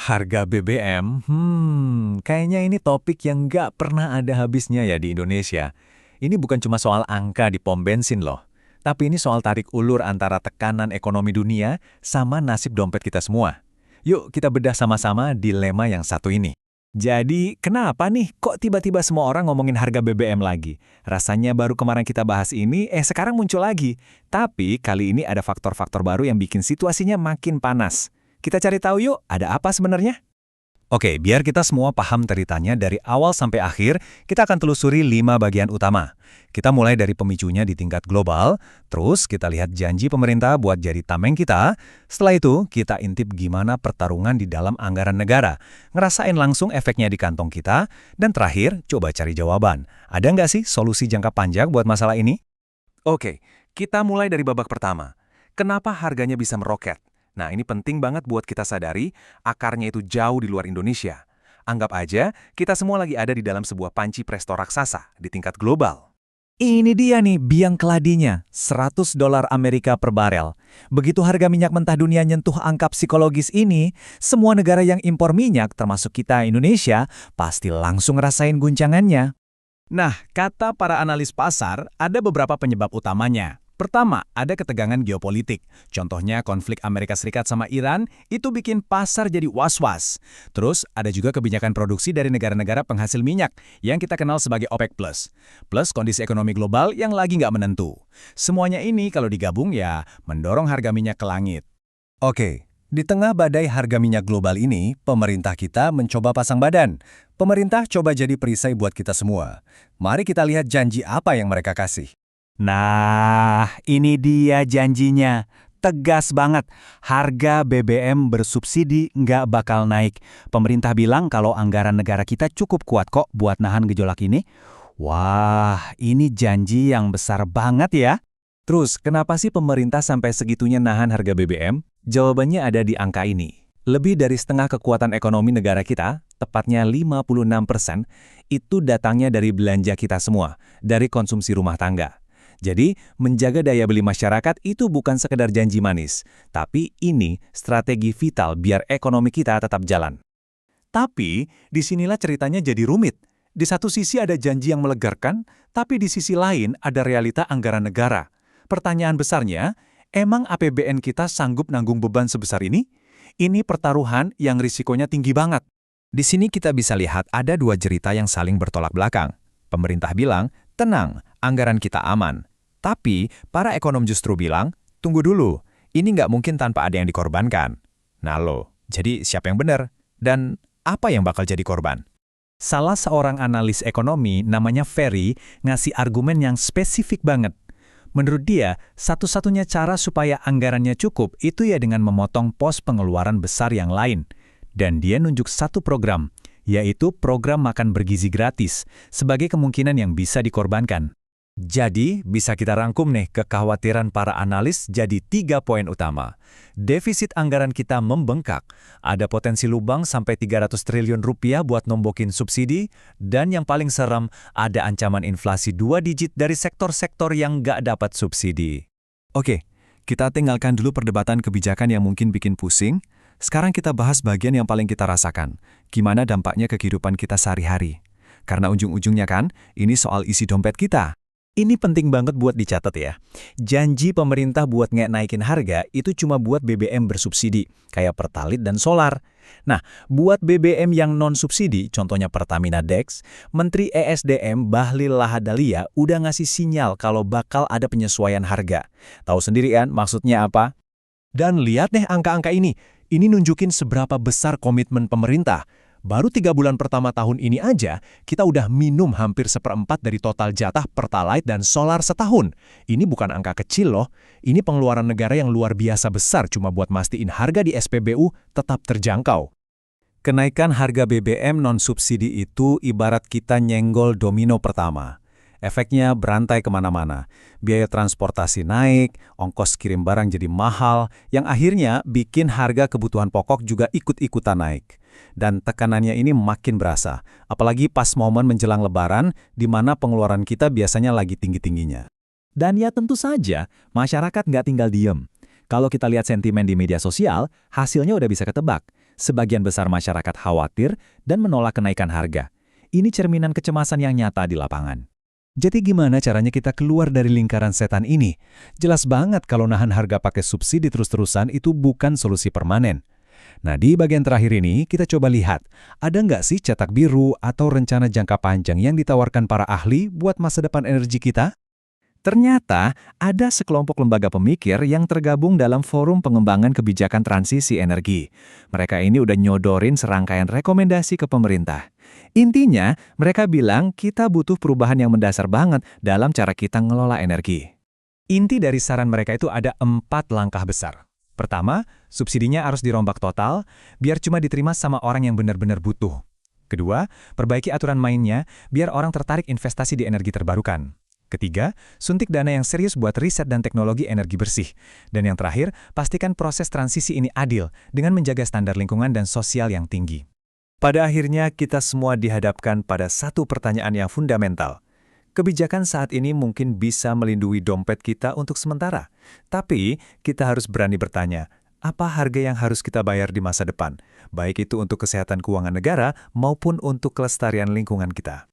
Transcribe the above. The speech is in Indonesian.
Harga BBM, kayaknya ini topik yang nggak pernah ada habisnya ya di Indonesia. Ini bukan cuma soal angka di pom bensin loh, tapi ini soal tarik ulur antara tekanan ekonomi dunia sama nasib dompet kita semua. Yuk kita bedah sama-sama dilema yang satu ini. Jadi, kenapa nih kok tiba-tiba semua orang ngomongin harga BBM lagi? Rasanya baru kemarin kita bahas ini, sekarang muncul lagi. Tapi kali ini ada faktor-faktor baru yang bikin situasinya makin panas. Kita cari tahu yuk, ada apa sebenarnya? Oke, biar kita semua paham ceritanya dari awal sampai akhir, kita akan telusuri 5 bagian utama. Kita mulai dari pemicunya di tingkat global, terus kita lihat janji pemerintah buat jadi tameng kita. Setelah itu, kita intip gimana pertarungan di dalam anggaran negara, ngerasain langsung efeknya di kantong kita, dan terakhir, coba cari jawaban. Ada nggak sih solusi jangka panjang buat masalah ini? Oke, kita mulai dari babak pertama. Kenapa harganya bisa meroket? Nah, ini penting banget buat kita sadari, akarnya itu jauh di luar Indonesia. Anggap aja, kita semua lagi ada di dalam sebuah panci presto raksasa di tingkat global. Ini dia nih biang keladinya, $100 Amerika per barel. Begitu harga minyak mentah dunia nyentuh angka psikologis ini, semua negara yang impor minyak, termasuk kita Indonesia, pasti langsung ngerasain guncangannya. Nah, kata para analis pasar, ada beberapa penyebab utamanya. Pertama, ada ketegangan geopolitik. Contohnya konflik Amerika Serikat sama Iran, itu bikin pasar jadi was-was. Terus, ada juga kebijakan produksi dari negara-negara penghasil minyak, yang kita kenal sebagai OPEC+. Plus kondisi ekonomi global yang lagi nggak menentu. Semuanya ini kalau digabung ya, mendorong harga minyak ke langit. Oke, di tengah badai harga minyak global ini, pemerintah kita mencoba pasang badan. Pemerintah coba jadi perisai buat kita semua. Mari kita lihat janji apa yang mereka kasih. Nah, ini dia janjinya. Tegas banget, harga BBM bersubsidi nggak bakal naik. Pemerintah bilang kalau anggaran negara kita cukup kuat kok buat nahan gejolak ini. Wah, ini janji yang besar banget ya. Terus, kenapa sih pemerintah sampai segitunya nahan harga BBM? Jawabannya ada di angka ini. Lebih dari setengah kekuatan ekonomi negara kita, tepatnya 56%, itu datangnya dari belanja kita semua, dari konsumsi rumah tangga. Jadi, menjaga daya beli masyarakat itu bukan sekedar janji manis, tapi ini strategi vital biar ekonomi kita tetap jalan. Tapi, disinilah ceritanya jadi rumit. Di satu sisi ada janji yang melegakan, tapi di sisi lain ada realita anggaran negara. Pertanyaan besarnya, emang APBN kita sanggup nanggung beban sebesar ini? Ini pertaruhan yang risikonya tinggi banget. Di sini kita bisa lihat ada dua cerita yang saling bertolak belakang. Pemerintah bilang, tenang, anggaran kita aman. Tapi, para ekonom justru bilang, tunggu dulu, ini nggak mungkin tanpa ada yang dikorbankan. Nah loh, jadi siapa yang benar? Dan apa yang bakal jadi korban? Salah seorang analis ekonomi namanya Ferry ngasih argumen yang spesifik banget. Menurut dia, satu-satunya cara supaya anggarannya cukup itu ya dengan memotong pos pengeluaran besar yang lain. Dan dia nunjuk satu program, yaitu program makan bergizi gratis, sebagai kemungkinan yang bisa dikorbankan. Jadi, bisa kita rangkum nih kekhawatiran para analis jadi 3 poin utama. Defisit anggaran kita membengkak, ada potensi lubang sampai 300 triliun rupiah buat nombokin subsidi, dan yang paling serem, ada ancaman inflasi 2 digit dari sektor-sektor yang nggak dapat subsidi. Oke, kita tinggalkan dulu perdebatan kebijakan yang mungkin bikin pusing. Sekarang kita bahas bagian yang paling kita rasakan. Gimana dampaknya ke kehidupan kita sehari-hari. Karena ujung-ujungnya kan, ini soal isi dompet kita. Ini penting banget buat dicatat ya. Janji pemerintah buat naikin harga itu cuma buat BBM bersubsidi, kayak Pertalite dan solar. Nah, buat BBM yang non-subsidi, contohnya Pertamina Dex, Menteri ESDM Bahlil Lahadalia udah ngasih sinyal kalau bakal ada penyesuaian harga. Tahu sendiri kan maksudnya apa? Dan lihat deh angka-angka ini. Ini nunjukin seberapa besar komitmen pemerintah. Baru 3 bulan pertama tahun ini aja, kita udah minum hampir 1/4 dari total jatah Pertalite dan solar setahun. Ini bukan angka kecil loh. Ini pengeluaran negara yang luar biasa besar cuma buat mastiin harga di SPBU tetap terjangkau. Kenaikan harga BBM non-subsidi itu ibarat kita nyenggol domino pertama. Efeknya berantai kemana-mana. Biaya transportasi naik, ongkos kirim barang jadi mahal, yang akhirnya bikin harga kebutuhan pokok juga ikut-ikutan naik. Dan tekanannya ini makin berasa, apalagi pas momen menjelang Lebaran, di mana pengeluaran kita biasanya lagi tinggi-tingginya. Dan ya tentu saja, masyarakat nggak tinggal diem. Kalau kita lihat sentimen di media sosial, hasilnya udah bisa ketebak. sebagian besar masyarakat khawatir dan menolak kenaikan harga. Ini cerminan kecemasan yang nyata di lapangan. Jadi gimana caranya kita keluar dari lingkaran setan ini? Jelas banget kalau nahan harga pakai subsidi terus-terusan itu bukan solusi permanen. Nah, di bagian terakhir ini kita coba lihat, ada nggak sih cetak biru atau rencana jangka panjang yang ditawarkan para ahli buat masa depan energi kita? Ternyata ada sekelompok lembaga pemikir yang tergabung dalam Forum Pengembangan Kebijakan Transisi Energi. Mereka ini udah nyodorin serangkaian rekomendasi ke pemerintah. Intinya, mereka bilang kita butuh perubahan yang mendasar banget dalam cara kita ngelola energi. Inti dari saran mereka itu ada 4 langkah besar. Pertama, subsidinya harus dirombak total, biar cuma diterima sama orang yang benar-benar butuh. Kedua, perbaiki aturan mainnya, biar orang tertarik investasi di energi terbarukan. Ketiga, suntik dana yang serius buat riset dan teknologi energi bersih. Dan yang terakhir, pastikan proses transisi ini adil dengan menjaga standar lingkungan dan sosial yang tinggi. Pada akhirnya, kita semua dihadapkan pada satu pertanyaan yang fundamental. Kebijakan saat ini mungkin bisa melindungi dompet kita untuk sementara. Tapi, kita harus berani bertanya, apa harga yang harus kita bayar di masa depan? Baik itu untuk kesehatan keuangan negara maupun untuk kelestarian lingkungan kita.